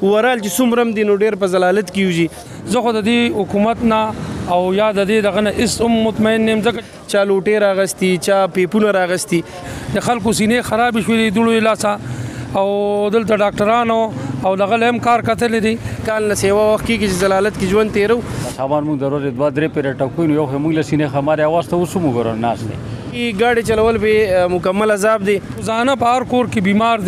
ورال چې څومره هم دي نو ډېر په ضلالت کې وځي. زه خو د دې حکومت نه او یا د دې دغه نه هېڅ مطمئن یم ځکه چا لوټې راغستي چا پیپونه راغستي د خلکو سینې خرابې شوې دي دوړو لاسه او دلته ډاکټرانو او دغه له هم کار کتلی دي. کال نه سیوا وخت کېږي چې ضلالت کې ژوند تېرو. سامان موږ د ورځې 2-3 پیره ټکو نو یو خو موږ له سینې خمارې اواز ته اوس هم وګورو ناست دی. ګاډي چلول به مکمل عذاب دی. روزانه په هر کور کې بیمار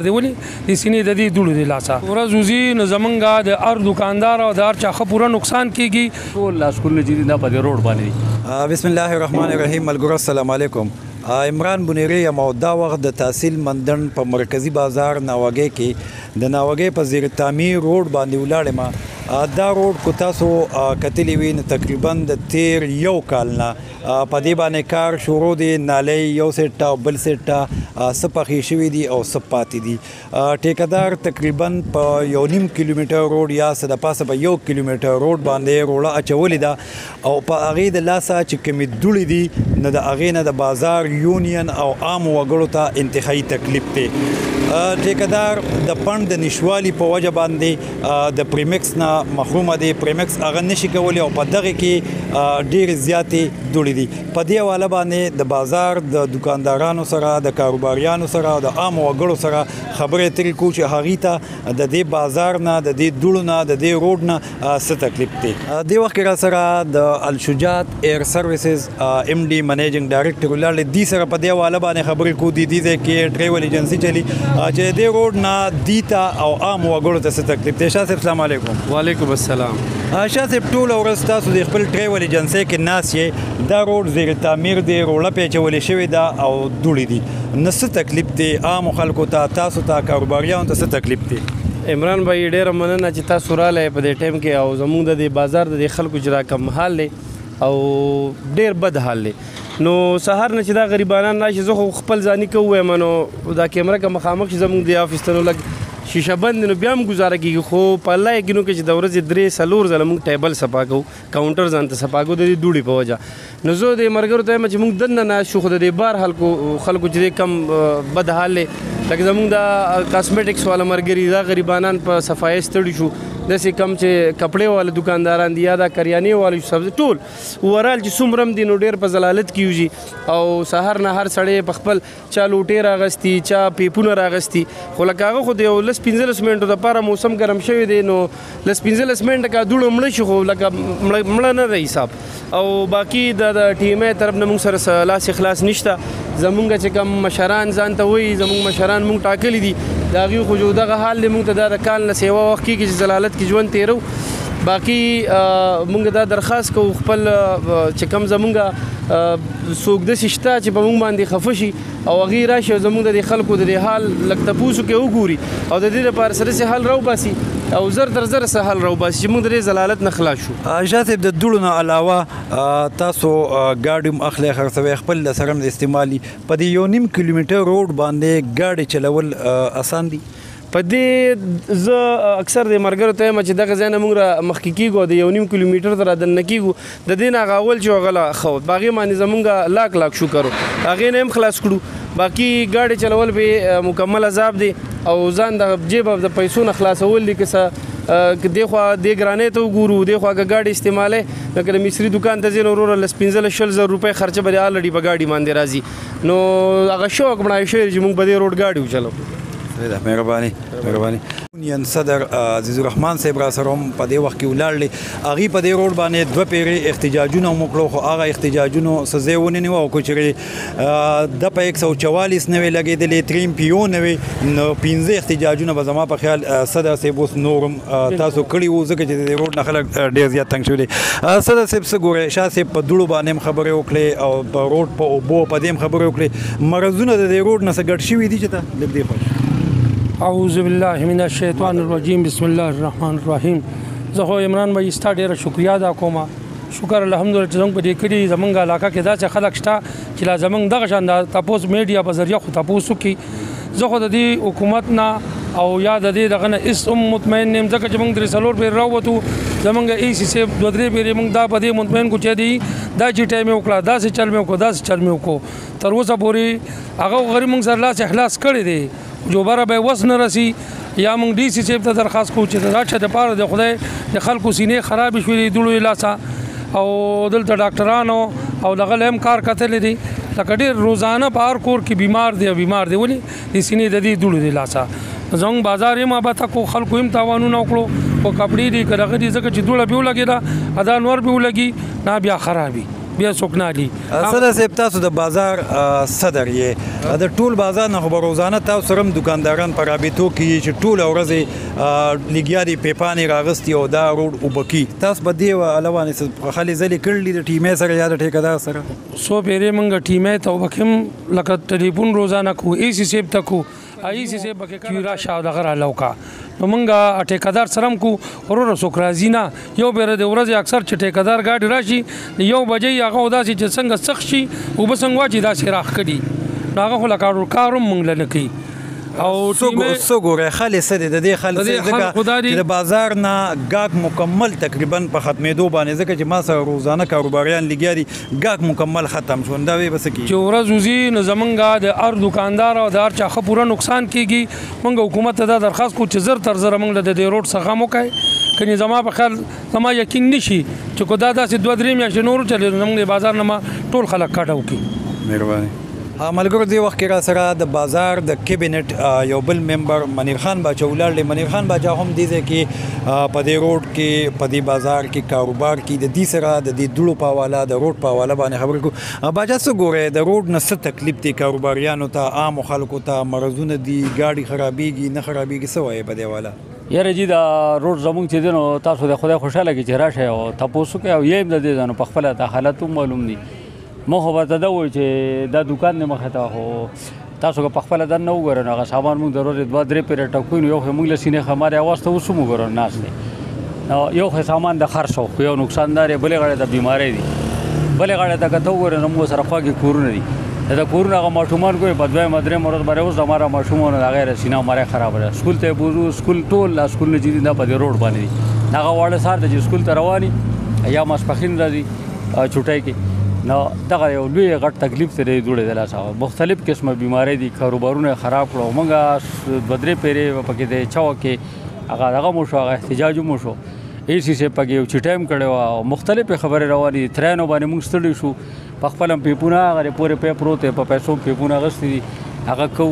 دی ولې د سینې د دې دوړو دی لاسه ورځ وځي نو زمونږ د هر دکاندار او د هر چا ښه پوره نقصان کېږي. ټول لاسکونه چې دي دا په دې روډ باندې دي. بسم الله الرحمن الرحیم. ملګرو السلام علیکم. عمران بنیری یم او دا وخت د تحصیل مندن په مرکزی بازار ناوګۍ کې د ناوګۍ په زیر تعمیر روډ باندې ولاړم. دا روډ کو تاسو کتلی وي نو تقریبا د تیر یو کال نه په دې باندې کار شروع دی. نالۍ یو سیټ او بل سیټ څه پخې شوي دي او څه پاتې دي. ټیکدار تقریبا په 1.5 کیلومتر روډ یا څه د پاسه په 1 کیلومتر روډ باندې روړه اچولې ده او په هغې د لاسه چې کومې دوړې دي نو د هغې نه د بازار یونین او عامو وګړو ته انتهایی تکلیف دی. ټیکدار د فنډ د نشوالي په وجه باندې د پریمکس نه محرومه دی. پریمکس هغه نشي کولی او په دغه کې ډېرې زیاتې دوړې دي. په دې حواله باندې د بازار د دکاندارانو سره د کاروباریانو سره او د عامو وګړو سره خبرې اترې کوو چې هغې ته د دې بازار نه د دې دوړو نه د دې روډ نه څه تکلیف دی. دې وخت کې را سره د الشجاعت ایر سروسز ایم ډي منیجنګ ډایرکټر ولاړ دي سره په دې حواله باندې خبرې کوو. دې ځای کې ټریول ایجنسي چلی چې دې روډ نه دي ته او عامو وګړو ته څه تکلیف دی. شاه صاحب السلام علیکم. وعلیکم السلام. شاه صاحب ټوله ورځ تاسو د خپل ټریول ایجنسۍ کې ناست یې. دا روډ زیر تعمیر دی روړه پیچولې شوې ده او دوړې دي. نو څه تکلیف دی عامو خلکو ته تاسو ته کاروباریانو ته څه تکلیف دی؟ عمران بھائی ډېره مننه چې تاسو راغلی په دې ټایم کې او زموږ د دې بازار د دې خلکو چې را کم حال دی او ډېر بد حال دی. نو سهار نه چې دا غریبانان راشي زه خو خپل ځاني که ووایم نو دا کیمره که مخامخ شي زموږ د آفس ته نو لږ شیشه بند نو بیا هم ګزاره کېږي. خو په الله یقینو کې چې د ورځې 3-4 ځله موږ ټیبل صفا کوو کاونټر ځان ته صفا کوو د دې دوړې په وجه. نو زه د ملګرو ته یم چې موږ دننه ناست شو خو د دې بار خلکو چې دی کم بد حال دی لکه زموږ د کاسمیټکس والا ملګري دا غریبانان په صفایۍ ستړي شو. داسې کم چې کپړې والا دکانداران دي یا دا کریانې والا سبزي ټول ورال چې څومره هم دي نو ډېر په ضلالت کې وځي او سهار نه هر سړی په خپل چا لوټې راغستي چا پیپونه راغستي. خو لکه هغه خو د یو 15 منټو دپاره موسم ګرم شوی دی نو 15 منټه که دوړه مړه شي خو لکه مړه نه ده حساب. او باقي د ټي ایم ای طرف نه موږ سره لاس اخلاص نشته. زمونږ چې کوم مشران ځان ته وایي زمونږ مشران موږ ټاکلي دي د هغوی خو جو دغه حال دی. موږ ته دا د کال نه سیوا وخت کېږي چې ضلالت کې ژوند تېرو. باقي موږ دا درخواست کوو خپل چې کوم زمونږ څوک داسې شته چې په موږ باندې خفه شي او هغې راشي او زموږ د دې خلکو د دې حال لږ تپوسو کې وګوري او د دې لپاره سره داسې حل راوباسي او زر تر زر څه حل راوباسي چې موږ د دې ضلالت نه خلاص شو. شاه صاحب د دوړو نه علاوه تاسو ګاډي هم اخلئ خرڅوئ خپل له سره هم د استعمالي. په دې 1.5 کیلومتر روډ باندې ګاډي چلول آسان دي؟ په دې زه اکثر د ملګرو ته یم چې دغه ځای نه موږ را مخکې کېږو د 1.5 کیلومتر ته را دننه کېږو د دې نه هغه اول چې هغه ښه و په هغې باندې زمونږ لاک شکر و هغې نه هم خلاص کړو. باقي ګاډي چلول به مکمل عذاب دی او ځان د جیب د پیسو نه خلاصول دي که څه دې خوا دې ګرانۍ ته وګورو دې خوا که ګاډي استعمالی لکه د مصري دکان ته ځې نو وروره 15-20 روپۍ خرچه به د الرډي په ګاډي باندې راځي. نو هغه شوق مړای شوی چې موږ په دې روډ ګاډي وچلو. مهرباني. یونین صدر عزیز الرحمن صاحب را سره هم په دې وخت کې ولاړلې. هغې په دې روډ باندې 2 پیرې احتجاجونه هم وکړو خو هغه احتجاجونو څه ځای ونیو او که چېرې د په 144 نه وې لګېدلې 3 پیو نه وې نو 15 احتجاجونه به زما په خیال صدر صاحب اوس نور هم تاسو کړي وو ځکه چې د دې روډ نه خلک ډېر زیات تنګ شوي دي. صدر صاحب څه ګورئ شاه صاحب په دوړو باندې هم خبرې وکړې او په روډ په اوبو په دې هم خبرې وکړې. مرضونه د دې روډ نه څه ګډ شوي دي چې ته لږ دې خوښ؟ اعوذ بالله من الشیطان الرجیم بسم الله الرحمن الرحیم. زه خو عمران بھائی ستا ډېره شکریه ادا کوم. شکر الحمدلله چې زموږ په دې کلي زموږ علاقه کې داسې خلک شته چې لا زموږ دغه شان د تپوس میډیا په ذریعه خو تپوس وکړي. زه خو د دې حکومت نه او یا د دې دغه نه هېڅ مطمئن یم ځکه چې موږ 3-4 پېرې راووتو زموږ ای سی صاحب 2-3 پېرې موږ دا په دې مطمئن کړو چې دی دا چټۍ مې وکړه داسې چل مې وکړو داسې چل مې وکړو. تر اوسه پورې هغه غریب موږ سره لاس اخلاص کړی دی جو بره به وس نه رسي یا موږ ډي سي صاحب ته درخواست کوو چې دا چې د پاره د خدای د خلکو سینې خرابې شوې دوړو لاسه او دلته ډاکټرانو او دغه هم کار کتلی دي لکه ډېر روزانه په هر کور کې بیمار دی ولې د سینې د دې دوړو د لاسه زموږ بازار یې مابته کو خلکو هم تاوانونه وکړو په کپړې دي که دغه دي ځکه چې دوړه بیا ولګېده ادا نور بیا ولګي نه بیا خرابي بیا څوک نه علي صدر صاحب تاسو د بازار صدر یې د ټول بازار نه خو به روزانه تاسو سره هم دوکانداران په رابطو کې چې ټوله ورځې لګیا دي پیپانې راغستي او دا روډ اوبه کي تاسو به دې علاوه خالي ځلې کړلي د ټیمې سره یا د ټیکدار سره څو پیرې موږ ټیمې ته وبکیم لکه ټلیفون روزانه کو ای سی صاحب ته کو ای سی صاحب بکې کیرا شاو دغه رالوکا نو موږ ټیکدار سره کو ورور څوک راځي نه یو بیره د ورځې اکثر چې ټیکدار گاډي راشي یو بجې هغه داسې چې څنګه سخت شي او به څنګه واچي داسې راخ کړي نو هغه خو له کار هم موږ نه کوي او څو ګورې خالي څه دی د دې خالي څه دی د بازار نه ګاګ مکمل تقریبا په ختمېدو باندې ځکه چې ما سره روزانه کاروباریان لګیا دي ګاګ مکمل ختم شو دا به څه کیږي چې ورځ وځي نو زمونږ د هر دوکاندار او د هر چا ښه پوره نقصان کیږي موږ حکومت ته دا درخواست کوو چې زر تر زره موږ د دې روډ څخه هم وکړي کني زما په خیال زما یقین نشي چې کو دا داسې 2-3 میاشتې نور چلې زموږ د بازار نه ما ټول خلک کاټه وکړي مهرباني ملګرو دې وخت کې را سره د بازار د کیبنټ یو بل ممبر منیر خان باچا ولاړ منیر خان باچا هم دې کې په دې روډ کې په دې بازار کې کاروبار کې د دې سره د دې دوړو په حواله د روډ په حواله باندې خبرې کوو باچا څه ګورې د روډ نه څه تکلیف دی کاروباریانو ته عام خلکو ته مرضونه دي ګاډي خرابېږي نه خرابېږي څه وایي په دې حواله یاره جی دا روډ زموږ چې دی نو تاسو د خدای خوشحاله کړي چې راشئ او تپوس وکړئ او یې هم د دې ځانو په خپله دا حالت هم معلوم دي ما خو ورته دا وایو چې دا دوکان دی مخې ته خو تاسو که په خپله دننه وګورئ نو هغه سامان موږ د ورځې 2-3 پیره ټکوو نو یو خو موږ له سینې خمارې اواز ته اوس هم وګورئ ناست دی نو یو خو سامان د خرڅ خو یو نقصاندار یې بلې غاړې ته بیمارۍ دي بلې غاړې ته که ته وګورئ نو موږ سره خواږې کورونه دي د کورونه هغه ماشومان ګورئ په 2 درېیم ورځ باندې اوس هماره ماشومانو د هغې سینه هماره خرابه ده سکول ته یې بوځو سکول ټول سکولونه چې دي دا په دې روډ باندې دي هغه واړه سهار ته چې سکول ته روان یا ماسپښین راځي چوټۍ کې نو دغه یو لوی غټ تکلیف ته دی دوړې د لاسه مختلف قسمه بیماری دي کاروبارونه خراب کړو موږ 2-3 پیرې پکې د چاو کې هغه دغه مو شو هغه احتجاج مو شو ای سی سے پکې یو چټایم کړو او مختلف خبرې روانې ترانو باندې موږ ستړي شو په خپل پیپونه هغه پورې پیپرو ته په پیسو پیپونه غستې دي هغه کو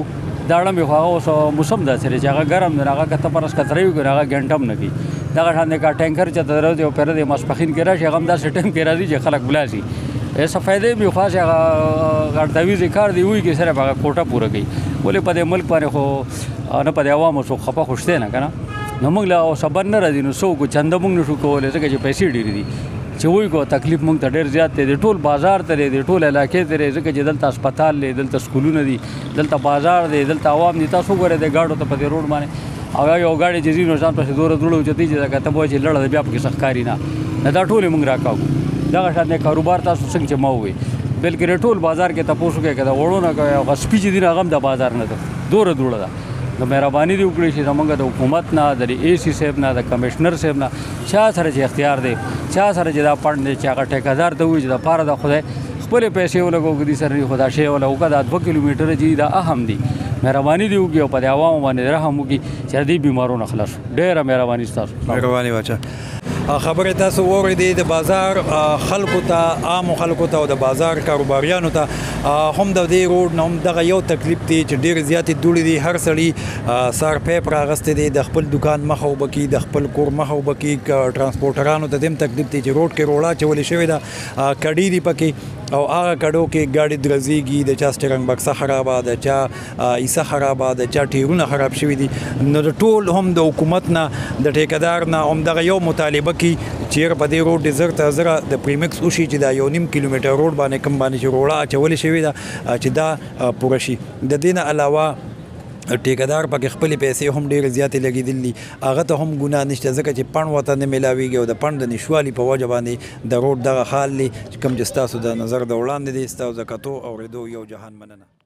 داړه مې خو هغه اوس موسم داسې چې هغه ګرم دی هغه کته پرس کترې وي هغه ګنټم نه کوي دغه شان د ټانکر چې درځي او پر د ماسپخین کې راشي هغه داسې ټایم کې راځي چې خلک بلاسي ایسا فائدې به خاص هغه غړدوي کار دی وي کې سره هغه کوټه پوره کوي ولې په دې ملک باندې خو نه په عوامو سو خپه خوشته نه کنه نو موږ لا صبر نه راځي نو سو کو چند موږ نشو کولای ځکه چې پیسې ډېرې دي چې وایي کو تکلیف موږ ته ډېر زیات دی ټول بازار ته دی ټول علاقې ته دی ځکه چې دلته هسپتال دی دلته سکولونه دي دلته بازار دی دلته عوام دي تاسو ګورئ د گاډو ته په دې روډ باندې هغه یو گاډي چې ځینو ځان پسې دوره دوړو چې دی چې کته به چې لړه بیا پکې سخکاری نه دا ټول موږ راکاو دغه شان د کاروبار تاسو څنګه چې ما وي بلکې ټول بازار کې تاسو کې کده وړو نه کوي او سپیچ دي نه غم د بازار نه دوره دوړه ده نو مهرباني دی وکړئ چې زمونږ د حکومت نه د ای سی صاحب نه د کمشنر صاحب نه چا سره چې اختیار دی چا سره چې دا پړ دی چې هغه ټیکدار ته وایي چې د پاره د خدای خپلې پیسې ولګو دي سره خدا شی ولګو دا 2 کیلومتره چې دا اهم دي مهرباني دی وکړئ او په عوامو باندې رحم وکړي چې دې بیمارونو خلاص ډېره مهرباني ستاسو مهرباني بچا خبره تاسو واورئ د بازار خلکو ته عام خلکو ته او د بازار کاروباریانو ته هم د دې روډ نه هم دغه یو تکلیف دی چې ډېر زیاتې دوړې دي هر سړي سر پیپ راغستی دی د خپل دکان مخه وبکي د خپل کور مخه وبکي ټرانسپورټرانو ته هم تکلیف دی چې روډ کې روړه چولې شوې ده کډې دي پکې او هغه کډو کې ګاډي درځيږي د چا سټرنګ بکسه خرابه ده چا ایسه خرابه ده چا ټیرونه خراب شوي دي نو د ټول هم د حکومت نه د ټیکدار نه هم دغه یو مطالبه کی چیر په دې روډ زر ته زره د پریمکس وشي چې دا 1.5 کیلومتر روډ باندې کم باندې چې روړه اچولې شوې ده چې دا پوره شي د دې نه علاوه ټیکدار پکې خپلې پیسې هم ډېرې زیاتې لګېدلي هغه ته هم ګناه نشته ځکه چې پڼ ورته نه میلاویږي او د پڼ د نشوالي په وجه باندې د روډ دغه حال دی چې کوم چې ستاسو د نظر د وړاندې دی ستاسو د کتو اورېدو یو جهان مننه